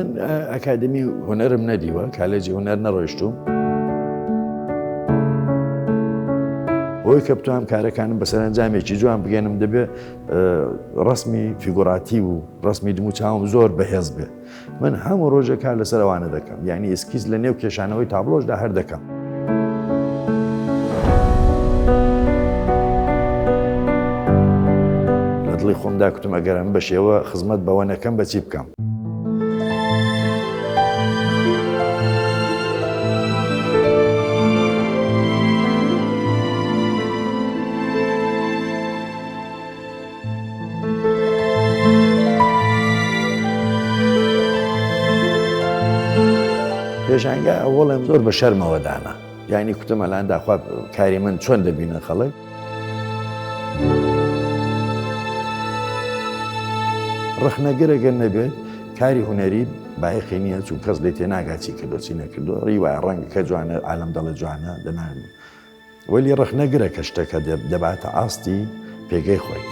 من ئەکادمی هونەرم نەدیوە کالێجی هونەر نەڕۆیشتوم بۆی کە بتوانم کارەکانم بەسەرنجامێکی جوان بگەنم دەبێ ڕسمی فیگوراتی و ڕسمی دمو چاوم زۆر بەهێز بێ من هەموو ڕۆژە کار لەسەر ئەوانە دەکەم یعنی ئسکیز لە نێو کێشانەوەی تابلۆشدا هەر دەکەم لە دڵی خۆمدا کوتم ئەگەرم بە شێوە خزمەت بەوە نەکەم بەچی بکەم پێشانگە ئەوڵم زۆر بە شەرمەوە دانا یعنی کوتم ئەلان داخوا کاری من چۆن دەبینە خەڵک ڕخنەگرەگەر نەبێت کاری هونەری بایەخی نییە چون کەس لێ تێناگات چی کردو چی نەکردو ڕیوای ڕەنگە کە جوانە عالەم دەڵە جوانە دەنان وەلی ڕخنەگرە کە شتەکە دەباتە ئاستی پێگەی خۆی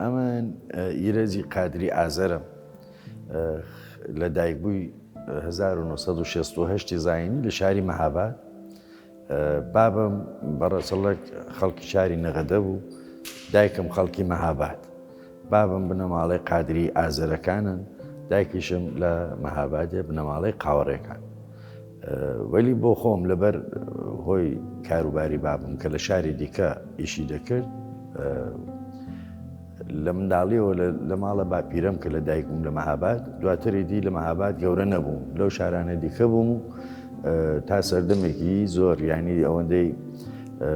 ئەمن ئیرەجی قادری ئازەرم لە دایکبووی 1968 زاینی لە شاری مەهاباد بابم بەڕەچەڵک خەڵکی شاری نەغەدە بوو دایکم خەڵکی مەهاباد بابم بنەماڵەی قادری ئازەرەکانن دایکیشم لە مەهابادێ بنەماڵەی قاوەڕێکان وەلی بۆ خۆم لەبەر هۆی کاروباری بابم کە لە شاری دیکە ئیشی دەکرد لە منداڵیەوە لە ماڵە باپیرەم کە لە دایکم لە مەهاباد دواتری دی لە مەهاباد گەورە نەبووم لەو شارانە دیکە بووم و تا سەردەمێکی زۆر ینی ئەوەندەی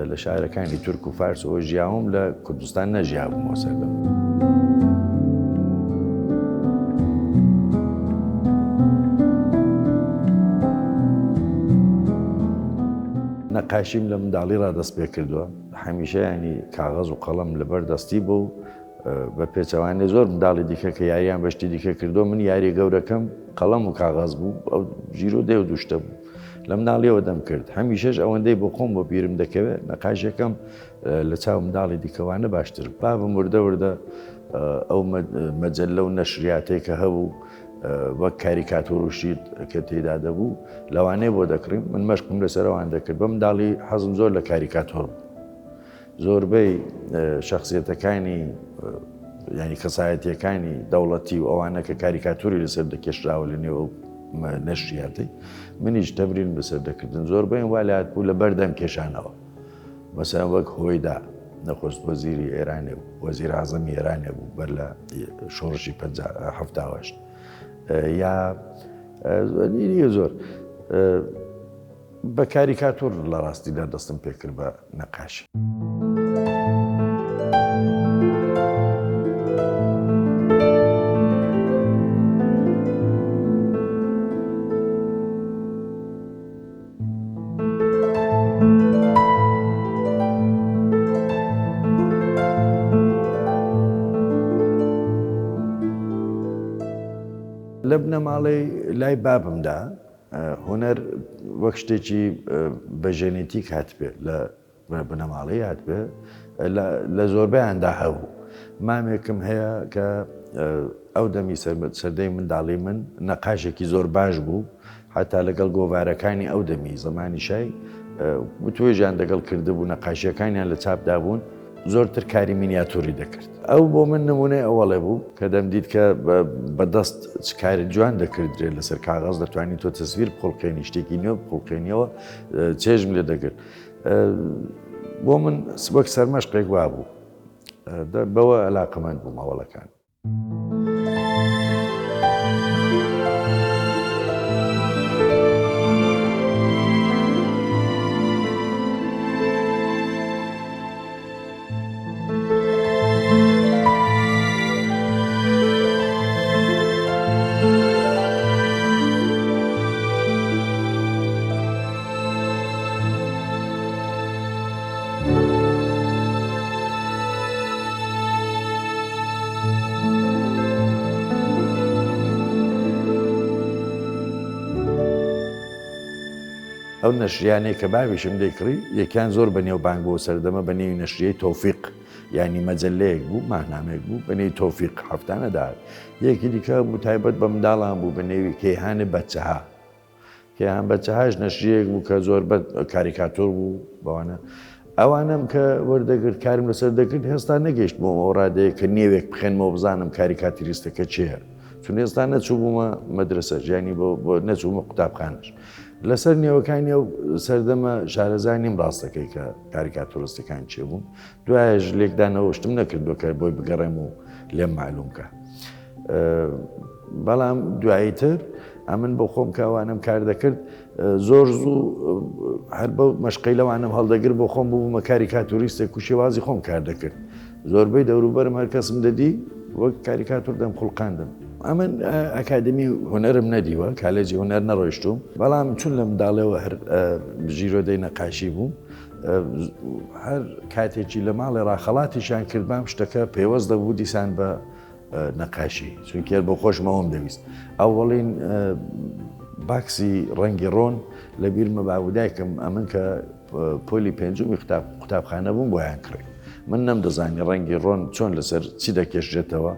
لە شارەکانی تورک و فارسەوە ژیاوم لە کوردستان نەژیابوومەوە سەردەم نەقاشیم لە منداڵی ڕادەست پێ کردووە هەمیشە ینی کاغەز و قەڵەم لەبەر دەستی بوو بە پێچەوانێ زۆر منداڵی دیکە کە یاریان بەشتی دیکە کردو من یاری گەورەکەم قەڵەم و کاغەز بوو ئەو ژیر و دێ و دوشتە بوو لە منداڵیەوە دەم کرد هەمیشەش ئەوەندەی بۆ خۆم بۆ بیرم دەکەوێت نەقاشەکەم لە چاو منداڵی دیکەوانە باشتر بابم وردە وردە ئەو مەجەللە و نەشریاتەی کە هەبوو وەک کاریکاتۆر و شید کە تێدا دەبوو لەوانەیە بۆ دەکڕین من مەشقم لەسەرەوان دەکرد بە منداڵی حەزم زۆر لە کاریکاتۆر بوو زۆربەی شەخسیەتەکانی ینی کەسایەتیەکانی دەوڵەتی و ئەوانە کە کاریکاتوری لەسەر دەکێشراوە لە نێو نەشریاتی منیش تەمرین بەسەر دەکردن زۆربەیان وا لات بوو لە بەردەم کێشانەوە مەسەڵەن وەک هۆیدا نەخۆست وەزیری ئێرانێ بوو وەزیر ئاعزەمی ئێرانێ بوو بەر لە شۆڕشی 1970 یا زۆر بە کاریکاتۆر لە ڕاستیدا دەستم پێکرد بە نەقاشی لە بنەماڵەی لای بابمدا هونەر وەک شتێکی بە ژێنێتیک هاتبێ لە بنەماڵەی هاتبێ لە زۆربەیاندا هەبوو مامێکم هەیە کە ئەو دەمی سەردەی منداڵی من نەقاشێکی زۆر باش بوو حتا لەگەڵ گۆڤارەکانی ئەو دەمی زەمانی شای توێژیان دەگەڵ کردبوو نەقاشیەکانیان لە چاپدا بوون زۆرتر کاری مینیاتوری دەکرد ئەو بۆ من نمونەی ئەوەڵێ بوو کە دەمدیت کە بەدەست کاری جوان دەکردرێت لەسەر کاغەز دەتوانین تۆ تەسویر بقوڵقێنی شتێکی نوێ بقوڵقێنیەوە چێژم لێ دەگرت بۆ من وەک سەرمەشقێک وا بوو بەوە علاقەمەند بووم هەوڵەکان ئەو نەشریانەی کە باویشم دەیکڕی یەکیان زۆر بەنێو بانگ بۆ سەردەمە بەنێوی نەشریەی تۆفیق ینی مەجلەیەک بوو ماهنامەیەک بوو بەنێوی تۆفیق هەفتانەدا یەکی دیکە بوو تایبەت بە منداڵان بوو بەنێوی کەیهانی بەچەها کەیهان بەچەهاش نەشریەک بوو کە زۆر بە کاریکاتۆر بوو بەوانە ئەوانم کە وەردەگرت کارم لەسەر دەکرد هێستا نەگەیشت بۆ ئەو ڕادەیە کە نێوێک بخێنمەوە بزانم کاریکاتریستەکە چێە چون ئێستا نەچوو بوومە مەدرسە ژیانی بۆ نەچوومە قوتابخانەش لەسەر نێوەکانی ئەو سەردەمە شارەزانیم ڕاستەکەی کە کاریکاتۆریستەکان چێ بوون دوایش لێکدانەوەشتم نەکردووە کە بۆی بگەڕێم و لێم معلومکە بەڵام دواییتر ئەمن بۆ خۆم کە ئەوانم کار دەکرد زۆر زوو هەر بە مەشقەی لەوانم هەڵدەگرت بۆ خۆم بوومە کاریکاتۆریستێک و شێوازی خۆم کار دەکرد زۆربەی دەوروبەرم هەر کەسم دەدی وەک کاریکاتۆر دەم خوڵقاندم ئەمن ئەکادمی هونەرم نەدیوە کالێجی هونەر نەڕۆیشتوم بەڵام چون لە منداڵەوە هەر ژیرۆدەی نەقاشی بووم هەر کاتێکی لە ماڵی ڕاخەڵاتیشان کردبام شتەکە پێوەست دەبوو دیسان بە نەقاشی چونکێر بۆ خۆشمەوەم دەویست ئەوڵین باکسی ڕەنگی ڕۆن لە بیرمە باودایکم ئەمن کە پۆلی پێنجمی قوتابخانە بووم بۆیان کرد من نەمدەزانی ڕەنگی ڕۆن چۆن لەسەر چی دەکێشرێتەوە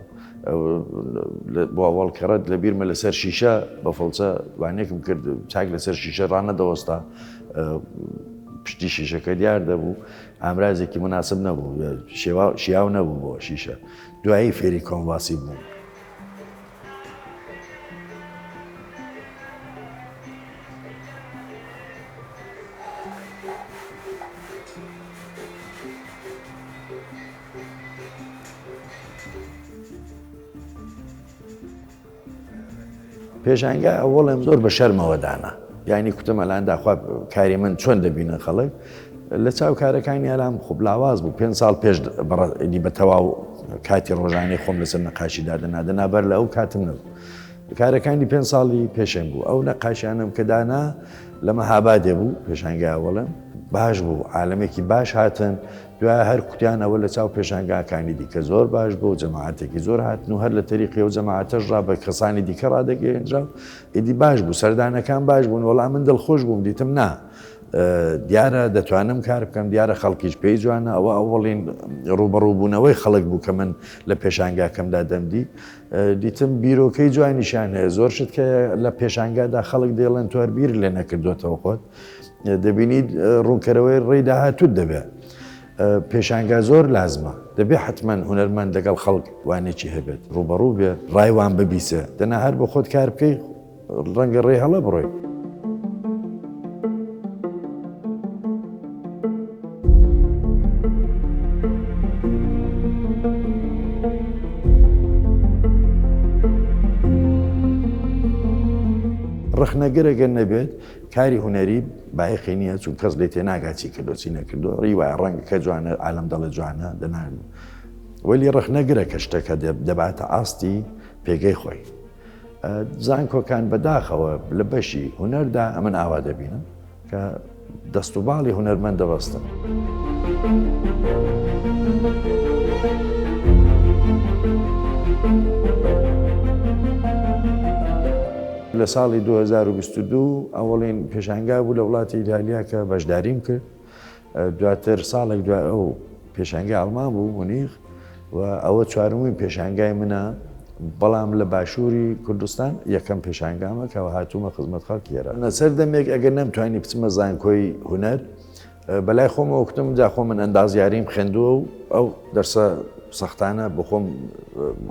بۆ ئەوڵکەڕەت لە بیرمە لەسەر شیشە بە فڵچە وانێکم کرد چاک لەسەر شیشە ڕانەدەوەستا پشتی شیشەکە دیار دەبوو ئامرازێکی مناسب نەبوو شیاو نەبوو بۆ شیشە دوایی فێری کۆنواسی بوو. پێشانگە ئەوڵم زۆر بە شەرمەوەدانا یعنی کوتەمەلان داخوا کاری من چۆن دەبینە خەڵک لە چاو کارەکانی ئەلام خوب لاواز بوو 5 ساڵ پێش بەڕی بە تەواو کاتی ڕۆژانەی خۆم لەسەر نەقاشیدا دەنابەر لە ئەو کاتم نەبوو کارەکانی 5 ساڵی پێشنگ بوو ئەو نەقاشیانم کە دانا لە مەهابادێ بوو پێشانگە ئەوڵم باش بوو عالمێکی باش هاتن دوای هەر کوتیان ئەوە لە چاو پێشانگاکانی دیکە زۆر باش بوو جەماعەتێکی زۆر هاتن و هەر لە تەریقی و جەماعەتەش ڕا بە کەسانی دیکە ڕادەگەێنرا ئیدی باش بوو سەردانەکان باش بوون وەڵام من دڵخۆش بووم دیتم نا دیارە دەتوانم کار بکەم دیارە خەڵکیش پێی جوانە ئەوە ئەوڵین ڕوبەڕووبوونەوەی خەڵک بوو کە من لە پێشانگاکەمدا دەمدی دیتم بیرۆکەی جوانیشان هەیە زۆر شت کە لە پێشانگادا خەڵک دێڵێن تۆ بیر لێ نەکردوێتەوە خۆت دەبینیت ڕوونکەرەوەی ڕێی داهاتوت دەبێت پێشانگا زۆر لازمە دەبێ حتمما هونەرمەند لەگەڵ خەڵک وانێکی هەبێت ڕوبەڕوو بێ ڕایوان ببیسە دەنا هەر بە خۆت کار بکەی ڕەنگە ڕێ هەڵە بڕۆی. ڕخنەگەرەگەر نەبێت کاری هونەری بایەخی نییە چون کەس لێ تێناگاچی کردو چی نەکردو ڕیوای ڕەنگەکە جوانە عالم دەڵێ جوانە دەنان وەلی ڕخنەگرە کە شتەکە دەباتە ئاستی پێگەی خۆی زانکۆکان بەداخەوە لە بەشی هونەردا ئەمن ئاوا دەبینم کە دەست و باڵی هونەرمەند دەبەستن. لە ساڵی 2022 ئەوڵین پێشانگا بوو لە وڵاتی ئیتالیا کە بەشداریم کرد دواتر ساڵێک دوای ئەو پێشانگای ئەڵمان بوو مونیخ و ئەوە چوارمین پێشانگای منە بەڵام لە باشووری کوردستان یەکەم پێشانگامە کەەوە هاتوومە خزمەت خەڵکیێرە سەر دەمێک ئەگەر نەمتوانی بچمە زانکۆی هونەر بەلای خۆمەوە کوتم جا خۆ من ئەندازیاریم خوێندووە و ئەو دەرسە سەختانە بخۆم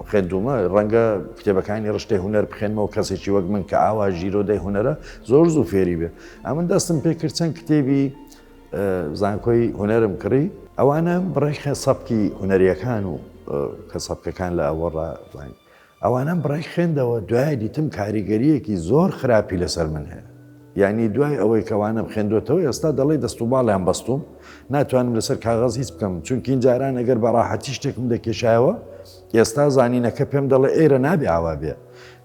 خوێندومە ڕەنگە کتێبەکانی ڕشتەی هونەر بخێنمەوە کەسێکی وەک من کە ئاوا ژیرۆدەی هونەرە زۆر زوو فێری بێ ئەمن دەستم پێکرد چەند کتێبی زانکۆی هونەرم کڕی ئەوانە بڕێک سەبکی هونەریەکان و کە سەبکەکان لە ئەوە ڕاین ئەوانم بڕێک خوێندەوە دوای دیتم کاریگەریەکی زۆر خراپی لەسەر من هەیە یعنی دوای ئەوەی کەوانم خوێندوێتەوە ئێستا دەڵێ دەست و باڵیان بەستوم ناتوانم لەسەر کاغەز هیچ بکەم چونکی جاران ئەگەر بەڕاحەتی شتێکم دەکێشایەوە ئێستا زانینەکە پێم دەڵێ ئێرە نابێ ئاوا بێ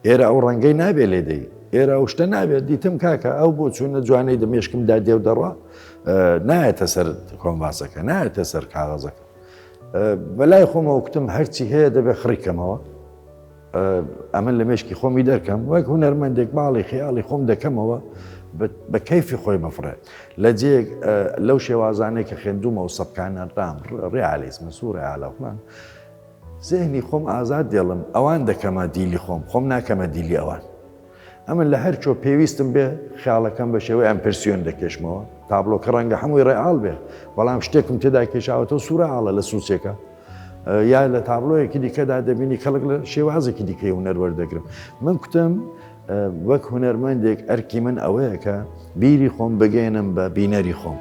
ئێرە ئەو ڕەنگەی نابێ لێدەی ئێرە ئەو شتە نابێت دیتم کاکە ئەو بۆ چوونە جوانەی دەمێشکمدا دێو دەڕوا نایەتە سەر کۆنڤاسەکە نایەتە سەر کاغەزەکە بەلای خۆمەوە کوتم هەرچی هەیە دەبێ خڕیکەمەوە ئەمن لە مێشکی خۆمی دەرکەم وەک هونەرمەندێک باڵی خیاڵی خۆم دەکەمەوە بە کەیفی خۆی بفڕێت لە جێک لەو شێوازانەی کە خوێندومە و سەبکانە ڕام ڕێعالیسمە سوورە ئاڵەفڵان زێنی خۆم ئازاد دێڵم ئەوان دەکەمە دیلی خۆم ناکەمە دیلی ئەوان ئەمن لە هەر چۆ پێویستم بێ خیاڵەکەم بە شێوەی ئەمپرسیۆن دەکێشمەوە تابلۆکە ڕەنگە هەمووی ڕێعاڵ بێ بەڵام شتێکم تێدا کێشاوەتەوە سوورە ئاڵە لە سوچێکە یا لە تابلۆیەکی دیکەدا دەبینی کەڵک لە شێوازێکی دیکەی هونەر وەردەگرم من کوتم وەک هونەرمەندێک ئەرکی من ئەوەیە کە بیری خۆم بگەێنم بە بینەری خۆم.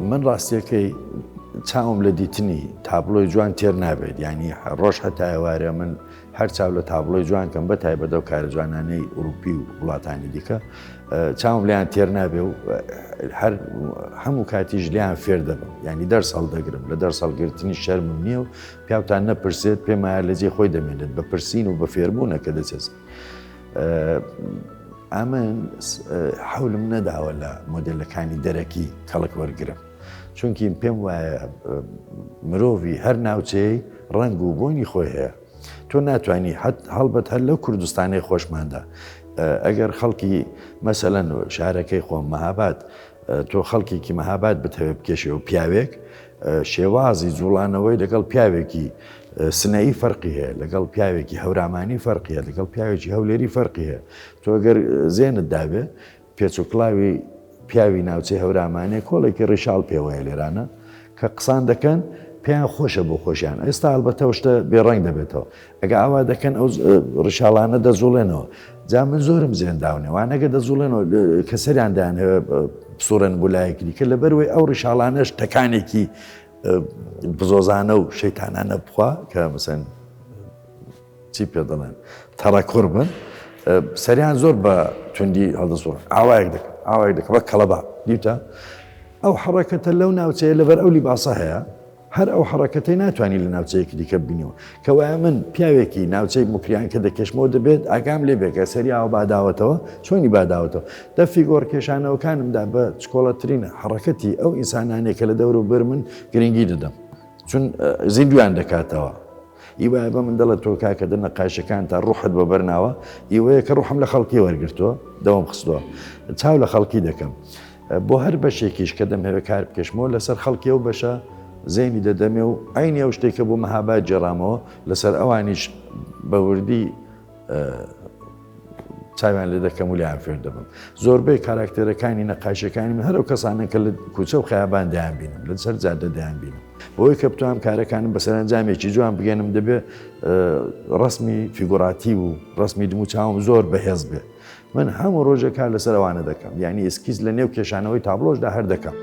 من ڕاستیەکەی چاوم لە دیتنی تابلۆی جوان تێر نابێت ینی ڕۆژ هەتا ئێوارە من هەر چاو لە تابلۆی جوان کەم بە تایبەتە و کارە جوانانەی ئوروپی و وڵاتانی دیکە چاوم لیان تێر نابێ و هەموو کاتیش لیان فێر دەبم ینی دەرسەڵ دەگرم لە دەرسەڵگرتنی شەرمم نییە و پیاوتان نەپرسێت پێم وایە لەجێ خۆی دەمێنێت بە پرسین و بە فێربوونە کە دەچێت. ئەمن حەولم نەداوە لە مۆدێلەکانی دەرەکی کەڵک وەرگرم چونکی پێم وایە مرۆڤی هەر ناوچەی ڕنگ و بۆنی خۆی هەیە تۆ ناتوانانی هەڵبەت هەر لەو کوردستانی خۆشماندا ئەگەر خەڵکی مەسەلەن شارەکەی خۆم مەهاباد تۆ خەڵکێکی مەهاباد بتەوێ بکێشێ و پیاوێک شێوازی جوڵانەوەی لەگەڵ پیاوێکی سنەی فەرقی هەیە لەگەڵ پیاوێکی هەورامانی فەرقی هەیە لەگەڵ پیاوێکی هەولێری فەرقی هەیە تۆ ئەگەر زێنت دابێ پێچووکڵاوی پیاوی ناوچەی هەورامانێ کۆڵێکی ڕیشاڵ پێوەیە لێرانە کە قسان دەکەن پێیان خۆشە بۆ خۆشیان ئێستا هەڵبەتە شتە بێڕنگ دەبێتەوە ئەگە ئاوا دەکەن ئەو ڕیشاڵانە دەزوڵێنەوە جا من زۆرم زێنداونێ وانەگە دەزوڵێنەوە کە سەریاندایان هەیە سوورەن بولایەکی دیکە لەبەروەی ئەو ڕیشاڵانەش تەکانێکی بزۆزانە و شەیتانانە بخوا کە مەسەن چی پێ دەڵێن تەڕەکوڕ بن سەریان زۆر بە توندی هەڵدەسوڕن ئاوایەک دەکە بە کەڵەبا دیتە ئەو حڕەکەتە لەو ناوچەیە لەبەر ئەو لیباسە هەیە هەر ئەو حڕەکەتەی ناتوانانی لە ناوچەیەکی دیکە ببینەوە کە وایە من پیاوێکی ناوچەی مکریان کە دەکەشمەوە دەبێت ئاگام لێ بێکە سەری ئاو باداوەتەوە چۆنی باداوەتەوە دەفی گۆڕکێشانەوەکانمدا بە چکۆڵەترینە حڕەکەتی ئەو ئینسانانێک کە لە دەور و بەر من گرنگی دەدەم چون زیندویان دەکاتەوە ئیوایە بە من دەڵێت تۆ کاکە دە نەقاشەکان تا ڕوحت بە بەرناوە ئیوەیە کە ڕوحم لە خەڵکی وەرگرتووە دەوام خستووە چاو لە خەڵکی دەکەم بۆ هەر بەشێکیش کە دەم هەوێ کار بکەشمەوە لەسەر خەڵکی ئەو بەشە زێنی دەدەمێ و ئەینی ئەو شتێکە بۆ مەهاباد جێڕامەوە لەسەر ئەوانیش بەوردی چاویان لێ دەکەم و لیان فێر دەبم زۆربەی کاراکتێرەکانی نەقاشەکانی من هەرو کەسانە کە لە کوچە و خەیابان دەیان بینم لە سەر جادە دەیان بینم بۆی کە بتوانم کارەکانم بەسەرنجامێکی جوان بگەنم دەبێ ڕسمی فیگوراتی و ڕسمی دمو چاوم زۆر بەهێز بێ من هەموو ڕۆژە کار لەسەر ئەوانە دەکەم یعنی ئسکیز لە نێو کێشانەوەی تابلۆشدا هەر دەکەم.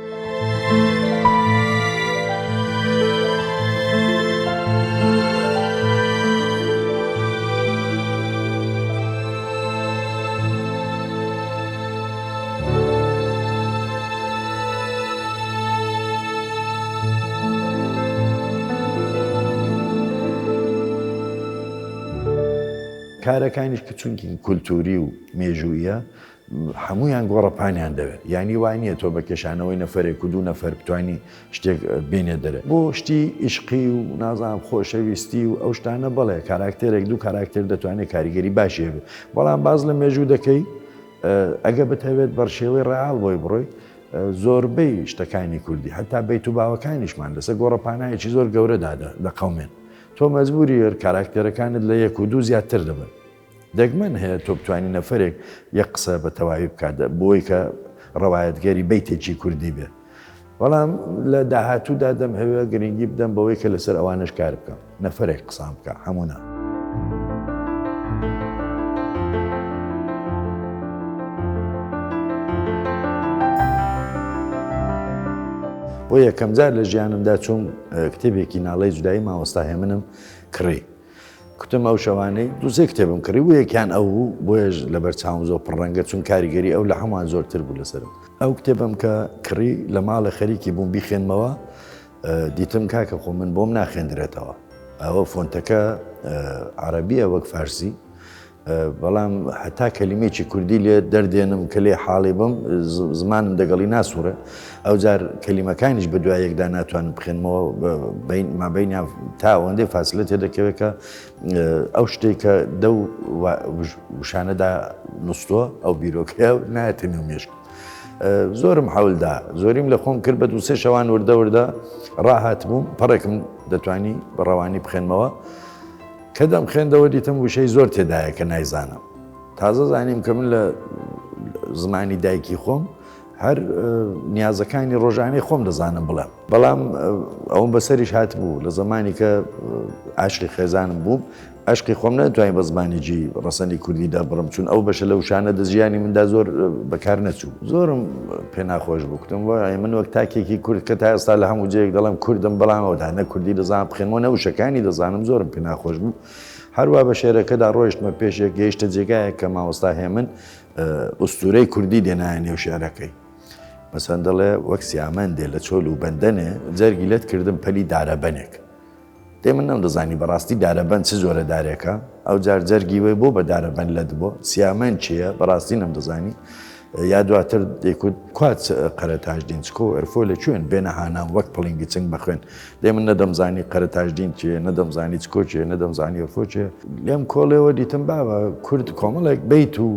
کارەکانیش کە چونکی کولتوری و مێژوویە هەمویان گۆڕەپانیان دەوێت یعنی وانە تۆ بە کێشانەوەی نەفرێک و دوو نەفەر بتوانی شتێک بینێ دەرێ بۆ شتی عیشقی و نازانم خۆشەویستی و ئەو شتانە بڵێ کاراکتێرێک دوو کاراکتێر دەتوانێت کاریگەری باشێ بێت بەڵام باز لە مێژوو دەکەی ئەگە بتەوێت بەرشێوەی ڕێعاڵ بۆی بڕۆی زۆربەی شتەکانی کوردی هەتا بەیت و باوەکانیشمان لەسەر گۆڕەپانایەکی زۆر گەورەدا دەقەومێن تۆ مەجبوری کاراکتێرەکانت لە یەک و دوو زیاتر دەبن دەگمەن هەیە تۆ بتوانانی نەفرێک یەک قسە بە تەواوی بکات بۆی کە ڕەوایەتگەری بەیتێکی کوردی بێ بەڵام لە داهاتوودا دەم هەوێ گرنگی بدەم بەوەی کە لەسەر ئەوانش کار بکەم نەفرێک قسام بکە هەموونا. بۆ یەکەم جار لە ژیانمدا چوون کتێبێکی ناڵەی جودایی مامۆستا هێمنم کڕی کوتم ئەو شەوانەی دووسێ کتێبم کڕی و یەکیان ئەو بۆیەش لەبەر چاوم زۆر پڕەنگە چون کاریگەری ئەو لە هەمووان زۆرتر بوو لەسرم ئەو کتێبم کە کڕی لە ماڵە خەریکی بووم بیخێنمەوە دیتم کاکە خۆ من بۆم ناخێندرێتەوە ئەوە فۆنتەکە عەرەبیە وەک فارسی بەڵام هەتا کەلیمێکی کوردی لێ دەردێنم کە لێ حاڵی بم زمانم دەگەڵی ناسوورە ئەو جار کەلیمەکانیش بە دوای یەکدا ناتوانم بخێنمەوە مابینیان تا ئەوەندەی فاسلە تێدەکەوێت کە ئەو شتێک کە دە وشانەدا نووسۆ ئەو بیرۆکەیە نایەتە نێو مێشک. زۆرم حەولدا زۆریم لە خۆم کرد بە دوو سێ شەوان وردە ڕاهات بووم پەڕێکم دەتوانی بەڕەوانی بخێنمەوە کە دەم خوێندەوە دیتم وشەی زۆر تێدایە کە نایزانم. تازە زانیم کە من لە زمانی دایکی خۆم هەر نیازەکانی ڕۆژانەی خۆم دەزانم بڵێم. بەڵام ئەوم بەسەریش هات بوو لە زمانی کە عاشقی خێزانم بووم عشقی خۆم نەتوانین بە زمانیجی ڕەسەنی کوردیدا بڕم چون ئەو بەشە لە وشانە دەژیانی مندا زۆر بەکار نەچوو. زۆرم پێ ناخۆش بوو کتم وای من وەک تاکێکی کورد کە تا ئێستا لە هەموو جەیەک دەڵێم کوردم بەڵامەوەدا نە کوردی دەزانم بخێنمەوە نە وشەکانی دەزانم زۆرم پێ ناخۆش بوو. هەروە بە شێرەکەدا ڕۆیشتمە پێشێک گەیشتە جێگایە کە مامۆستا هێمن ئوستورەی کوردی دێنایە نێو شێعرەکەی. مەسەن دەڵێ وەک سیامەن دێ لە چۆل و بەندەنێ جەرگی لێت کردم پەلی دارەبەنێک. دێ من نەمدەزانی بەڕاستی دارەبەن چ زۆرە دارێکە ئەو جار جەرگی وێ بۆ بە دارەبەن لەت بۆ سیامەن چییە بەڕاستی نەمدەزانی یا دواتر دەیکوت کوات قەرەتاژدین چکۆ ئەرفۆ لە کوێن بێنەهانام وەک پڵنگی چنگ بخوێن دێ من نەدەمزانی قەرەتاژدین چیە نەدەمزانی چکۆ چیە نەدەمزانی ئەرفۆ چیە لێم کۆڵێەوە دیتم باوە کورد کۆمەڵێک بیت و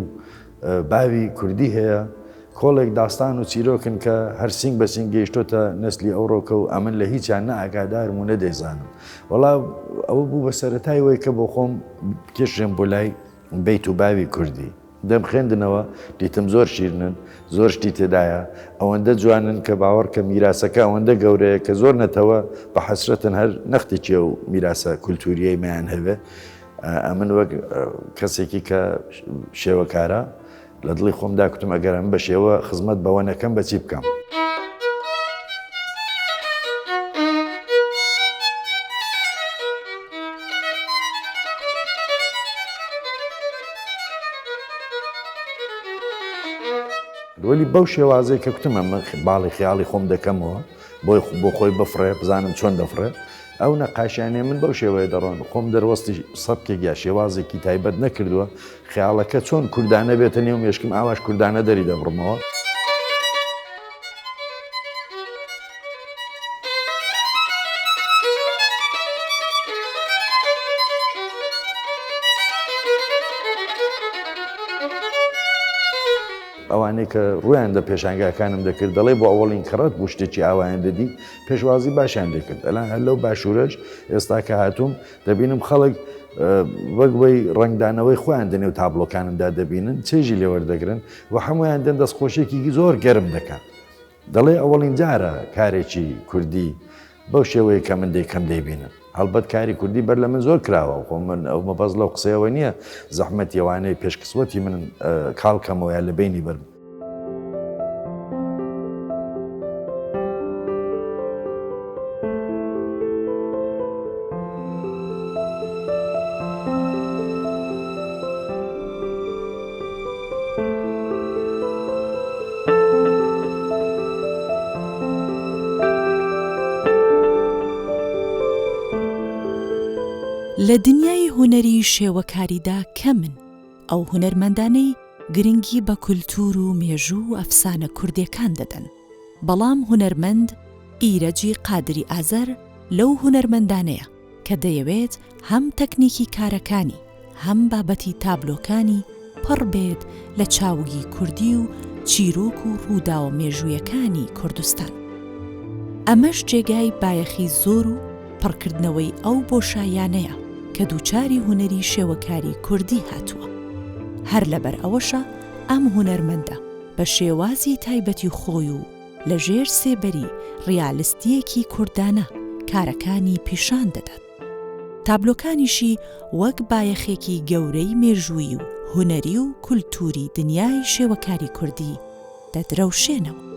باوی کوردی هەیە کۆڵێک داستان و چیرۆکن کە هەر سنگ بە سنگ گەیشتۆتە نەسلی ئەوڕۆکە و ئەمن لە هیچیان نەئاگادارم و نەدەیزانم. وەڵا ئەوە بوو بە سەرەتای وەی کە بۆ خۆم کێشێم بۆ لای بیت و باوی کوردی. دەم خوێندنەوە دیتم زۆر شیرنن زۆر شتی تێدایە ئەوەندە جوانن کە باوەڕ کە میراسەکە ئەوەندە گەورەیە کە زۆر نەتەوە بە حەسرەتن هەر نەختێکیە و میراسە کولتوریەی مەیان هەوێ. ئەمن وەک کەسێکی کە شێوەکارە لە دڵی خۆمدا کوتم ئەگەرم بە شێوە خزمەت بەوە نەکەم بەچی بکەم. وەلی بەو شێوازەی کە کوتم ئەمە باڵی خیاڵی خۆم دەکەمەوە بۆ خۆی بفڕێ بزانم چۆن دەفڕێ ئەو نەقاشیانێ من بەو شێوەیە دەڕۆن خۆم دەروەستی سەبکێک یا شێوازێکی تایبەت نەکردووە خیاڵەکە چۆن کوردانە بێتە نێو مێشکم ئاواش کوردانە دەری دەبڕمەوە. ئەوانەی کە ڕویان دە پێشانگاکانم دەکرد دەڵێ بۆ ئەوڵین کڕەت بوو شتێکی ئاوایان دەدی پێشوازی باشیان دەکرد ئەلان هەر لەو باشوورەش ئێستا کە هاتووم دەبینم خەڵک وەک ڕنگدانەوەی خۆیان دەنێ و تابلۆکانمدا دەبینن چێژی لێوەردەگرن و هەمویان دەن دەستخۆشێکی زۆر گەرم دەکەن دەڵێ ئەوڵین جارە کارێکی کوردی بەو شێوەیە کە من دەیکەم دەیبینن. هەڵبەت کاری کوردی بەر لە من زۆر کراوە خۆ من ئەو مەبەز لەو قسەیەوە نییە زەحمەتی ئەوانەی پێشکسوەتی من کاڵکەمەوە یا لە بینی بەرم. لە دنیای هونەری شێوەکاریدا کەمن ئەو هونەرمەندانەی گرنگی بە کولتور و مێژوو و ئەفسانە کوردیەکان دەدەن. بەڵام هونەرمەند ئیرەجی قادری ئازەر لەو هونەرمەندانەیە کە دەیەوێت هەم تەکنیکی کارەکانی هەم بابەتی تابلۆکانی پڕ بێت لە چاوگی کوردی و چیرۆک و ڕوودا و مێژوویەکانی کوردستان. ئەمەش جێگای بایەخی زۆر و پڕکردنەوەی ئەو بۆشایانەیە کە دووچاری هونەری شێوەکاری کوردی هاتووە. هەر لەبەر ئەوەشە ئەم هونەرمەندە بە شێوازی تایبەتی خۆی و لە ژێر سێبەری ڕیالیستیەکی کوردانە کارەکانی پیشان دەدات. تابلۆکانیشی وەک بایەخێکی گەورەی مێژووی و هونەری و کولتوری دنیای شێوەکاری کوردی دەدرەوشێنەوە.